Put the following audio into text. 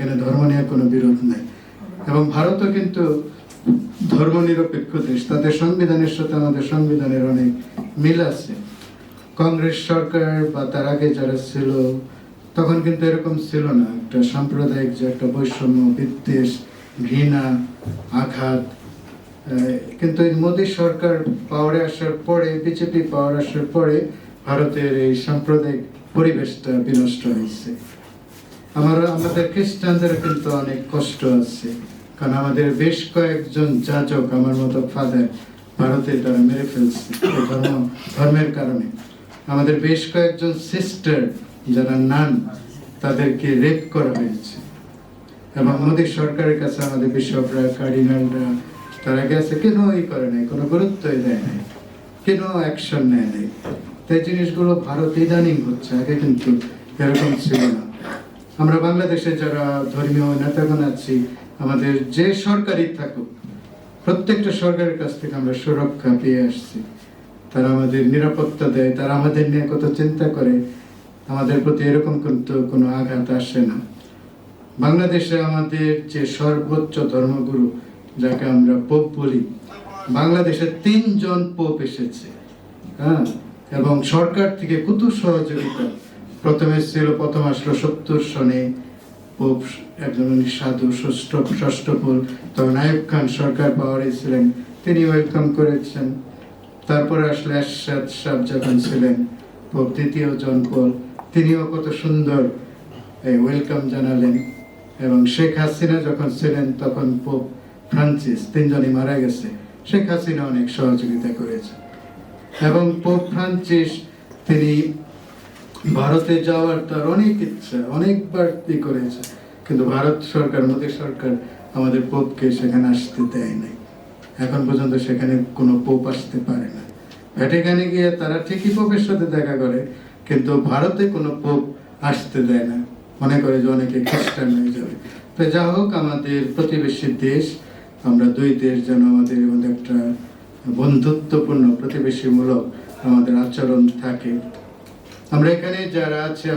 এখানে ধর্ম নিয়ে কোনো বিরোধ নাই। এবং ভারতও কিন্তু ধর্মনিরপেক্ষ দেশ, তাদের সংবিধানের সাথে আমাদের সংবিধানের অনেক মিল আছে। কংগ্রেস সরকার বা তার আগে যারা ছিল তখন কিন্তু এরকম ছিল না, একটা সাম্প্রদায়িক যে একটা বৈষম্য, বিদ্বেষ, ঘৃণা, আঘাত। কিন্তু এই মোদী সরকার পাওয়ারে আসার পরে, বিজেপি পাওয়ার আসার পরে ভারতের এই সাম্প্রদায়িক পরিবেশটা বিনষ্ট হয়েছে। আমাদের খ্রিস্টানদের কিন্তু অনেক কষ্ট আছে, কারণ আমাদের বেশ কয়েকজন যাজক, আমার মতো ফাদার, ভারতে তারা মেরে ফেলছে ধর্মের কারণে। আমাদের বেশ কয়েকজন সিস্টার যারা নান, তাদেরকে রেপ করা হয়েছে। এবং মোদী সরকারের কাছে আমাদের বিশপরা, কার্ডিনালরা তারা গেছে, কেন এই করে নাই, কোনো গুরুত্বই দেয় নাই, কেন অ্যাকশন নেয় নাই। তাই জিনিসগুলো ভারত ইদানিং হচ্ছে, আগে কিন্তু এরকম ছিল না। আমরা বাংলাদেশে যারা ধর্মীয় নেতাগণ আছি, আমাদের যে সরকারই থাকুক, প্রত্যেকটা সরকারের কাছ থেকে আমরা সুরক্ষা পেয়ে আসছি। তারা আমাদের নিরাপত্তা দেয়, তারা আমাদের নিয়ে কত চিন্তা করে, আমাদের প্রতি এরকম কিন্তু কোনো আঘাত আসে না। বাংলাদেশে আমাদের যে সর্বোচ্চ ধর্মগুরু, যাকে আমরা পোপ বলি, বাংলাদেশে 3 জন পোপ এসেছে, হ্যাঁ, এবং সরকার থেকে কত সহযোগিতা। প্রথম আসলো 70 সনে পোপ, একজন সাধু, ষষ্ঠ পোপ, তখন আইয়ুব খান সরকার পাওয়ারে ছিলেন, তিনি ওয়েলকাম করেছেন। তারপরে আসলে এরশাদ সাহেব যখন ছিলেন পোপ, 2য় জন পল, তিনিও কত সুন্দর ওয়েলকাম জানালেন। এবং শেখ হাসিনা যখন ছিলেন তখন পোপ ফ্রান্সিস, 3 জনই মারা গেছে, শেখ হাসিনা অনেক সহযোগিতা করেছে। এবং পোপ ফ্রান্সিস তিনি ভারতে যাওয়ার তার অনেক ইচ্ছা, অনেকবার করেছে, কিন্তু ভারত সরকার, মোদী সরকার আমাদের পোপকে সেখানে আসতে দেয় নাই। এখন পর্যন্ত সেখানে কোনো পোপ আসতে পারে না। ভ্যাটিকানে গিয়ে তারা ঠিকই পোপের সাথে দেখা করে, কিন্তু ভারতে কোনো পোপ আসতে দেয় না, মনে করে যে অনেকে খ্রিস্টান হয়ে যাবে। তো যা হোক, আমাদের প্রতিবেশী দেশ, আমরা 2 দেশ যেন আমাদের মধ্যে একটা বন্ধুত্বপূর্ণ, প্রতিবেশীমূলক আমাদের আচরণ থাকে। আমরা এখানে যারা আছে